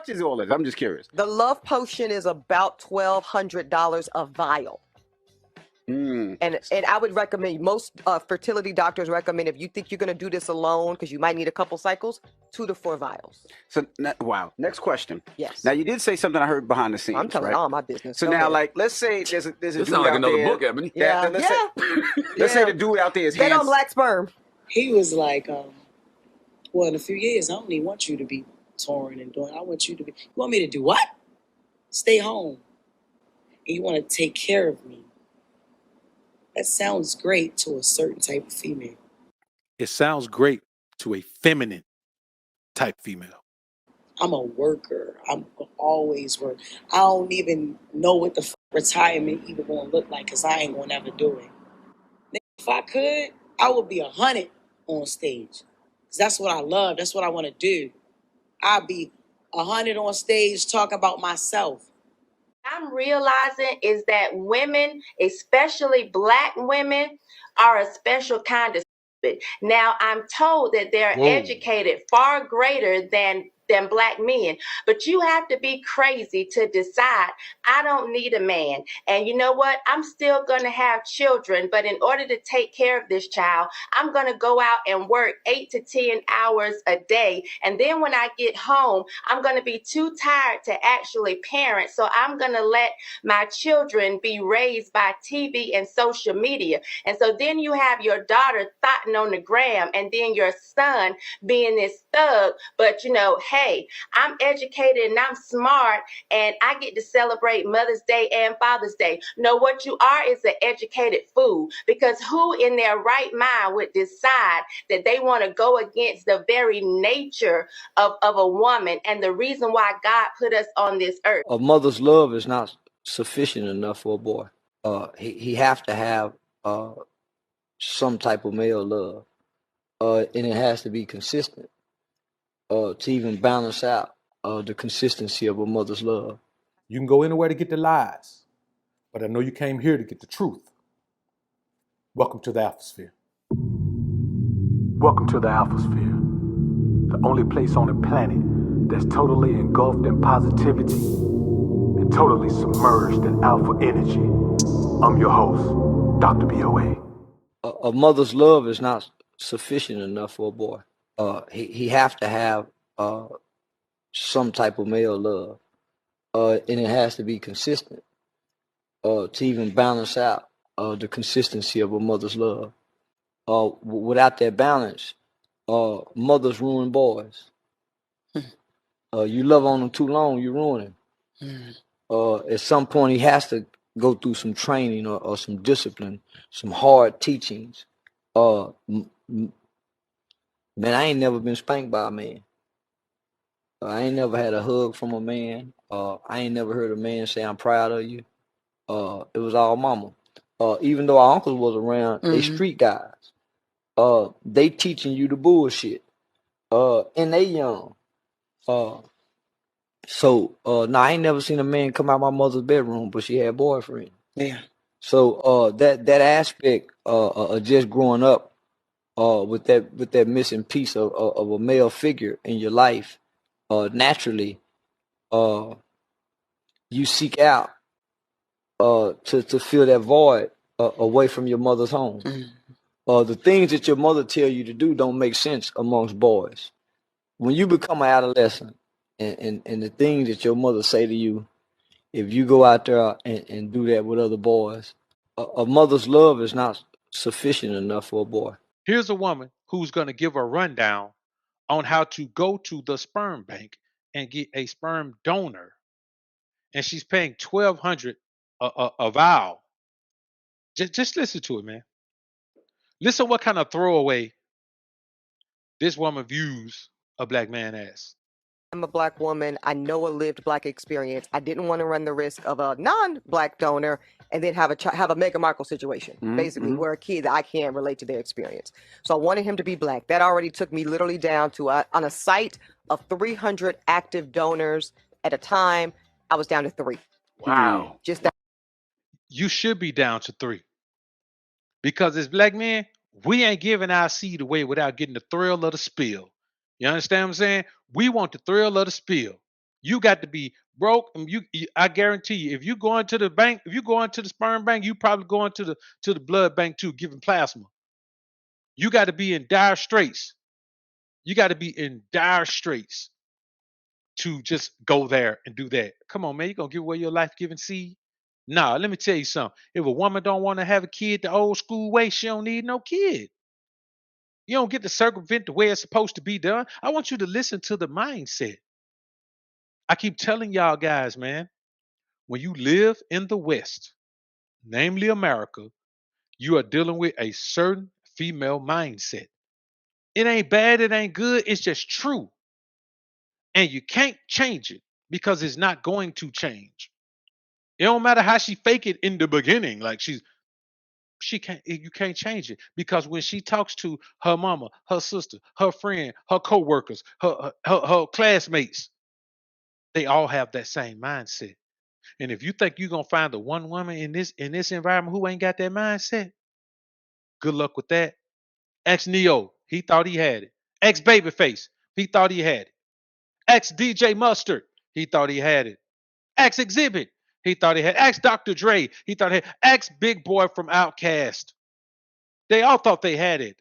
much is all this? I'm just curious. The love potion is about $1,200 a vial. And I would recommend, most fertility doctors recommend, if you think you're going to do this alone, because you might need a couple cycles, 2 to 4 vials. So, wow. Next question. Yes. Now, you did say something I heard behind the scenes, I'm telling right? all my business. So Go now, ahead. like, let's say there's a This dude sounds like out another there. book, Ebony. Yeah. Let's say the dude out there is Bet on hands. black sperm. He was like, well, in a few years, I don't even want you to be touring and doing. I want you to be. You want me to do what? Stay home. And you want to take care of me. That sounds great to a certain type of female. It sounds great to a feminine type female. I'm a worker. I'm always work. I don't even know what the retirement even going to look like, because I ain't going to ever do it. If I could, I would be 100 on stage. Because that's what I love. That's what I want to do. I'd be 100 on stage talking about myself. I'm realizing is that women, especially black women, are a special kind of stupid. Now, I'm told that they're educated far greater than black men, but you have to be crazy to decide, I don't need a man. And you know what? I'm still going to have children, but in order to take care of this child, I'm going to go out and work 8 to 10 hours a day. And then when I get home, I'm going to be too tired to actually parent. So I'm going to let my children be raised by TV and social media. And so then you have your daughter thotting on the gram, and then your son being this thug. But you know, hey, I'm educated and I'm smart, and I get to celebrate Mother's Day and Father's Day. No, what you are is an educated fool, because who in their right mind would decide that they want to go against the very nature of a woman and the reason why God put us on this earth? A mother's love is not sufficient enough for a boy. He have to have some type of male love, and it has to be consistent to even balance out the consistency of a mother's love. You can go anywhere to get the lies, but I know you came here to get the truth. Welcome to the Alphasphere. Welcome to the Alphasphere, the only place on the planet that's totally engulfed in positivity and totally submerged in alpha energy. I'm your host, Dr. BOA. A mother's love is not sufficient enough for a boy. He have to have some type of male love, and it has to be consistent to even balance out the consistency of a mother's love. Without that balance, mothers ruin boys. You love on them too long, you ruin him. At some point, he has to go through some training or some discipline, some hard teachings. Man, I ain't never been spanked by a man. I ain't never had a hug from a man. I ain't never heard a man say, I'm proud of you. It was all mama. Even though our uncles was around, they street guys. They teaching you the bullshit. And they young. So now I ain't never seen a man come out my mother's bedroom, but she had a boyfriend. Yeah. So that aspect of just growing up with that missing piece of a male figure in your life, naturally you seek out to fill that void away from your mother's home. The things that your mother tell you to do don't make sense amongst boys. When you become an adolescent, and the things that your mother say to you, if you go out there and do that with other boys, a mother's love is not sufficient enough for a boy. Here's a woman who's going to give a rundown on how to go to the sperm bank and get a sperm donor. And she's paying $1,200 a vial. Just listen to it, man. Listen what kind of throwaway this woman views a black man as. I'm a black woman. I know a lived black experience. I didn't want to run the risk of a non-black donor and then have a Meghan Markle situation, basically, where a kid that I can't relate to their experience. So I wanted him to be black. That already took me literally down to on a site of 300 active donors at a time. I was down to 3. Wow. Just that. You should be down to 3. Because as black men, we ain't giving our seed away without getting the thrill of the spill. You understand what I'm saying? We want the thrill of the spill. You got to be broke. And I guarantee you, if you go into the bank, if you go into the sperm bank, you probably go into the blood bank too, giving plasma. You got to be in dire straits. You got to be in dire straits to just go there and do that. Come on, man, you gonna give away your life-giving seed? Nah, let me tell you something. If a woman don't want to have a kid the old school way, she don't need no kid. You don't get to circumvent the way it's supposed to be done. I want you to listen to the mindset. I keep telling y'all guys, man, when you live in the West, namely America, you are dealing with a certain female mindset. It ain't bad, it ain't good, it's just true. And you can't change it because it's not going to change. It don't matter how she fake it in the beginning, like she can't, you can't change it because when she talks to her mama, her sister, her friend, her co-workers, her classmates, they all have that same mindset. And if you think you're gonna find the one woman in this environment who ain't got that mindset, good luck with that. Ex Neo, he thought he had it. Ex Babyface, he thought he had it. Ex DJ Mustard, he thought he had it. Ex Exhibit, he thought he had. Ex Dr. Dre, he thought he had. Ex Big Boy from Outkast, they all thought they had it.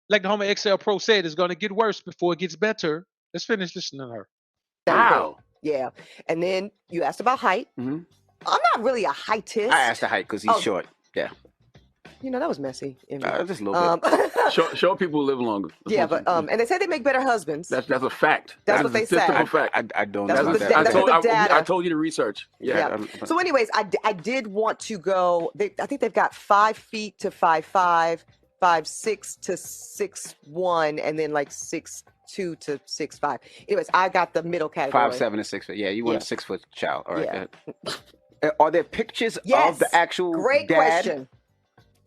Like the homie XL Pro said, it's gonna get worse before it gets better. Let's finish listening to her. Wow. Yeah. And then you asked about height. Mm-hmm. I'm not really a heightist. I asked the height because he's short. Yeah. You know, that was messy. Just a little bit. Short people live longer. Yeah, but and they say they make better husbands. That's a fact. That's what they say. Fact. I don't That's know what about the that. I told you the research. Yeah. So, anyways, I did want to go. I think they've got 5 feet to 5'5", 5'6" to 6'1", and then like 6'2" to 6'5". Anyways, I got the middle category. 5'7" and 6 foot. Yeah, you want a 6 foot child. All right. Yeah. Are there pictures of the actual Great dad? question.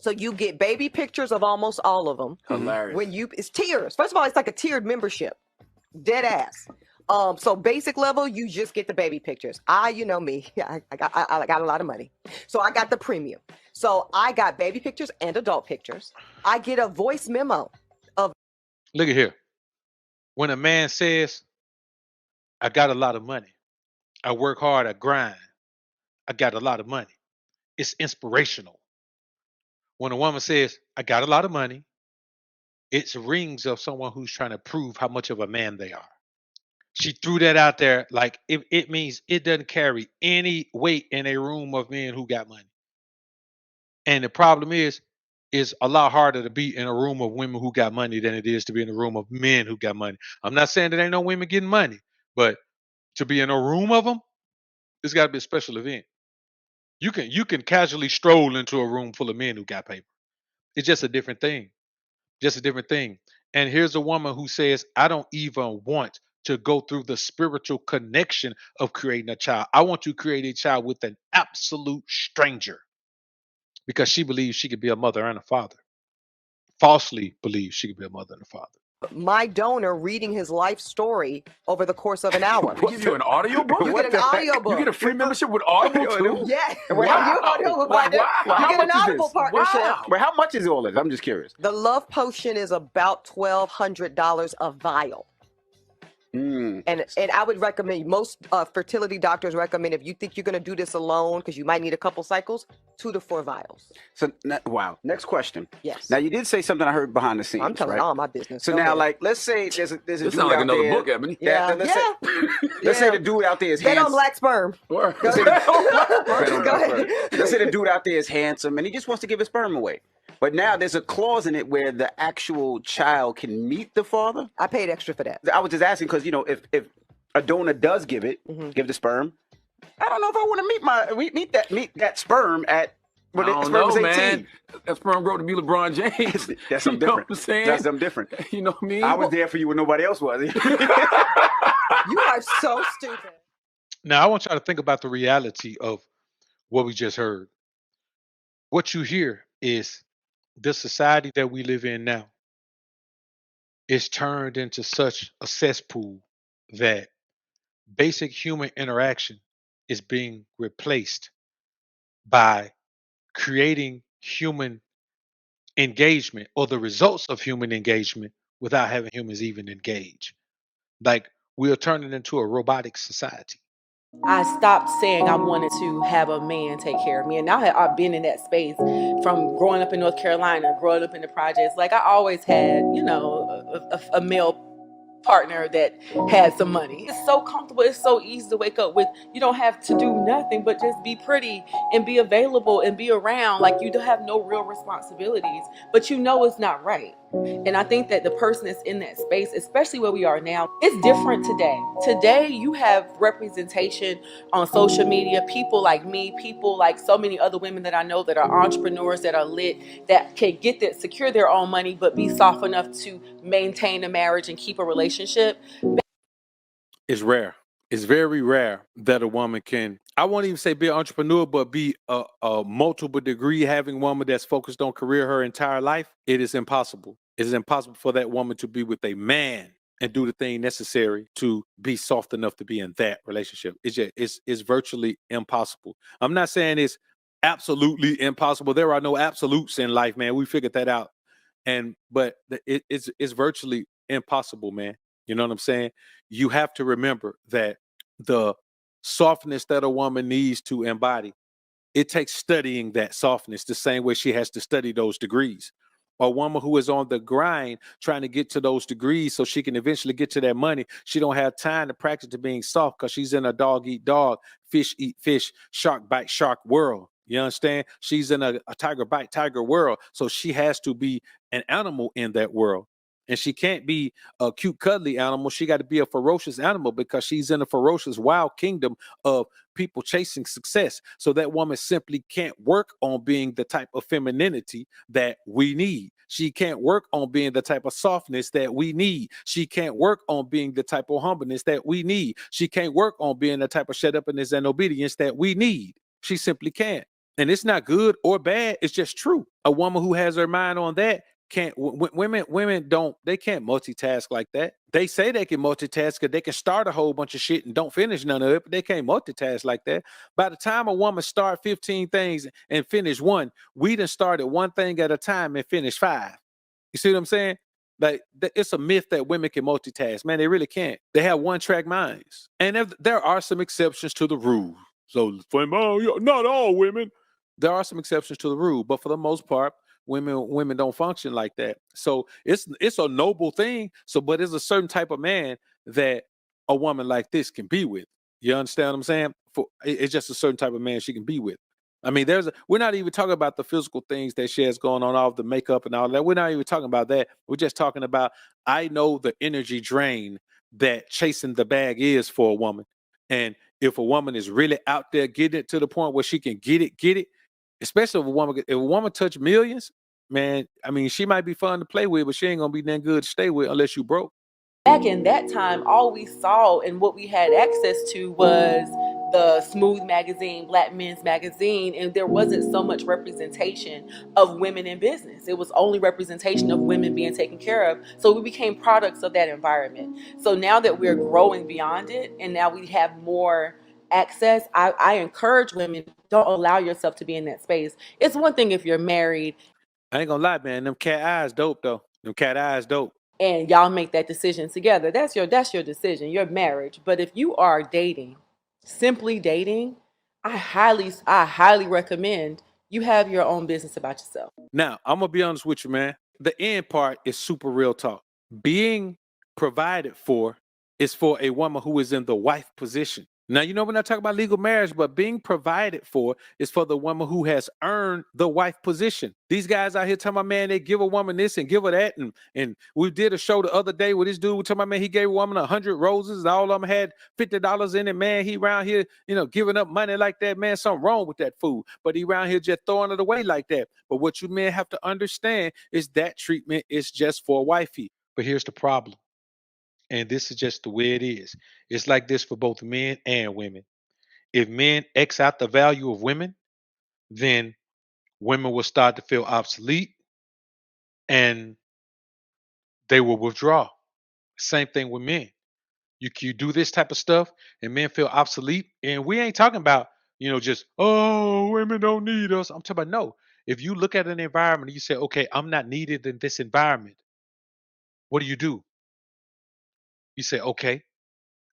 So you get baby pictures of almost all of them. Hilarious. When it's tiers. First of all, it's like a tiered membership. Dead ass. So basic level, you just get the baby pictures. You know me, I got a lot of money. So I got the premium. So I got baby pictures and adult pictures. I get a voice memo of. Look at here. When a man says, I got a lot of money, I work hard, I grind, I got a lot of money, it's inspirational. When a woman says, I got a lot of money, it's rings of someone who's trying to prove how much of a man they are. She threw that out there like it means it doesn't carry any weight in a room of men who got money. And the problem is a lot harder to be in a room of women who got money than it is to be in a room of men who got money. I'm not saying there ain't no women getting money, but to be in a room of them, it's got to be a special event. You can casually stroll into a room full of men who got paper. It's just a different thing. Just a different thing. And here's a woman who says, I don't even want to go through the spiritual connection of creating a child. I want to create a child with an absolute stranger because she believes she could be a mother and a father. Falsely believes she could be a mother and a father. My donor reading his life story over the course of an hour. They give you an audio book? You get an audio book. You get a free membership with Audible too? Yeah. Wow. You get an Audible partnership. Wow. But how much is all this? I'm just curious. The Love Potion is about $1,200 a vial. And I would recommend, most fertility doctors recommend, if you think you're going to do this alone, because you might need a couple cycles, 2 to 4 vials. So, wow. Next question. Yes. Now, you did say something I heard behind the scenes. I'm telling all my business. So Go now, ahead. like, let's say there's a This dude sounds like out another there. book, Ebony. Yeah. Let's say the dude out there is Bet on handsome. black sperm. Go ahead. Go ahead. Let's say the dude out there is handsome and he just wants to give his sperm away. But now there's a clause in it where the actual child can meet the father. I paid extra for that. I was just asking because, you know, if a donor does give the sperm, I don't know if I want to meet that sperm at when the sperm is 18. Man. That sperm grow to be LeBron James. That's something different. Know what I'm saying? That's something different. You know what I mean? I was there for you when nobody else was. You are so stupid. Now, I want y'all to think about the reality of what we just heard. What you hear is the society that we live in now is turned into such a cesspool that basic human interaction is being replaced by creating human engagement or the results of human engagement without having humans even engage. Like we'll turn it into a robotic society. I stopped saying I wanted to have a man take care of me. And now I've been in that space from growing up in North Carolina, growing up in the projects. Like I always had, a male partner that had some money. It's so comfortable. It's so easy to wake up with. You don't have to do nothing but just be pretty and be available and be around. Like you don't have no real responsibilities, but it's not right. And I think that the person that's in that space, especially where we are now, it's different today. Today, you have representation on social media, people like me, people like so many other women that I know that are entrepreneurs, that are lit, that can secure their own money, but be soft enough to maintain a marriage and keep a relationship. It's rare. It's very rare that a woman can, I won't even say be an entrepreneur, but be a multiple degree having woman that's focused on career her entire life. It is impossible. It is impossible for that woman to be with a man and do the thing necessary to be soft enough to be in that relationship. It's virtually impossible. I'm not saying it's absolutely impossible. There are no absolutes in life, man. We figured that out. But it's virtually impossible, man. You know what I'm saying? You have to remember that the softness that a woman needs to embody, it takes studying that softness the same way she has to study those degrees. A woman who is on the grind trying to get to those degrees so she can eventually get to that money, she don't have time to practice to being soft because she's in a dog eat dog, fish eat fish, shark bite shark world. You understand? She's in a tiger bite tiger world. So she has to be an animal in that world. And she can't be a cute, cuddly animal. She got to be a ferocious animal because she's in a ferocious, wild kingdom of people chasing success. So that woman simply can't work on being the type of femininity that we need. She can't work on being the type of softness that we need. She can't work on being the type of humbleness that we need. She can't work on being the type of shut upness and obedience that we need. She simply can't. And it's not good or bad. It's just true. A woman who has her mind on that can't. Women don't. They can't multitask like that. They say they can multitask because they can start a whole bunch of shit and don't finish none of it, but they can't multitask like that. By the time a woman start 15 things and finish one, we done started one thing at a time and finish 5. You see what I'm saying? Like it's a myth that women can multitask. Man, they really can't. They have one-track minds, and there are some exceptions to the rule. So for not all women. There are some exceptions to the rule, but for the most part, women don't function like that. So it's a noble thing. So, but it's a certain type of man that a woman like this can be with. You understand what I'm saying? It's just a certain type of man she can be with. I mean, we're not even talking about the physical things that she has going on, all the makeup and all that. We're not even talking about that. We're just talking about, I know the energy drain that chasing the bag is for a woman. And if a woman is really out there getting it to the point where she can get it, especially if a woman touch millions, man, I mean, she might be fun to play with, but she ain't gonna be that good to stay with unless you broke. Back in that time, all we saw and what we had access to was the Smooth magazine, Black Men's magazine, and there wasn't so much representation of women in business. It was only representation of women being taken care of. So we became products of that environment. So now that we're growing beyond it and now we have more access, I encourage women, don't allow yourself to be in that space. It's one thing if you're married. I ain't gonna lie, man. Them cat eyes dope though. Them cat eyes dope. And y'all make that decision together. That's your decision, your marriage. But if you are dating, simply dating, I highly recommend you have your own business about yourself. Now, I'm gonna be honest with you, man. The end part is super real talk. Being provided for is for a woman who is in the wife position. Now, we're not talking about legal marriage, but being provided for is for the woman who has earned the wife position. These guys out here talking about, man, they give a woman this and give her that. And we did a show the other day where this dude was talking about, man, he gave a woman 100 roses and all of them had $50 in it. Man, he around here, giving up money like that. Man, something wrong with that fool. But he around here just throwing it away like that. But what you men have to understand is that treatment is just for wifey. But here's the problem. And this is just the way it is. It's like this for both men and women. If men X out the value of women, then women will start to feel obsolete and they will withdraw. Same thing with men. You do this type of stuff and men feel obsolete. And we ain't talking about, just, oh, women don't need us. I'm talking about, no. If you look at an environment and you say, okay, I'm not needed in this environment, what do? You say, okay,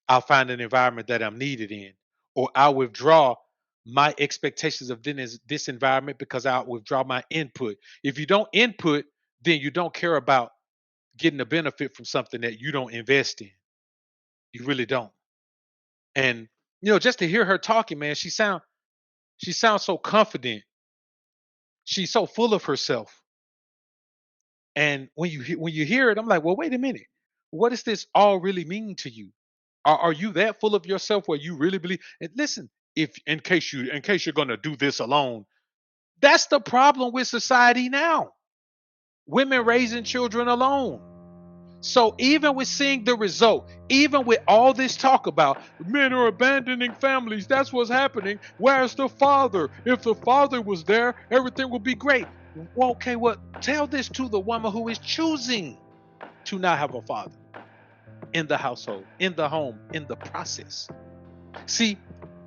I'll find an environment that I'm needed in, or I'll withdraw my expectations of this environment because I'll withdraw my input. If you don't input, then you don't care about getting a benefit from something that you don't invest in. You really don't. And just to hear her talking, man, she sounds so confident. She's so full of herself. And when you hear it, I'm like, well, wait a minute. What does this all really mean to you? Are you that full of yourself where you really believe? And listen, if in case you're gonna do this alone, that's the problem with society now. Women raising children alone. So even with seeing the result, even with all this talk about men are abandoning families, that's what's happening. Where's the father? If the father was there, everything would be great. Well, okay, well, tell this to the woman who is choosing to not have a father in the household, in the home, in the process. See,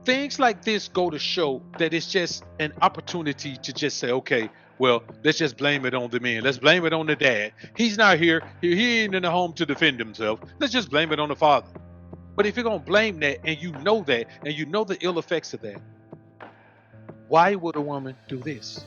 things like this go to show that it's just an opportunity to just say, okay, well, let's just blame it on the men. Let's blame it on the dad. He's not here. He ain't in the home to defend himself. Let's just blame it on the father. But if you're going to blame that, and you know that, and you know the ill effects of that, why would a woman do this?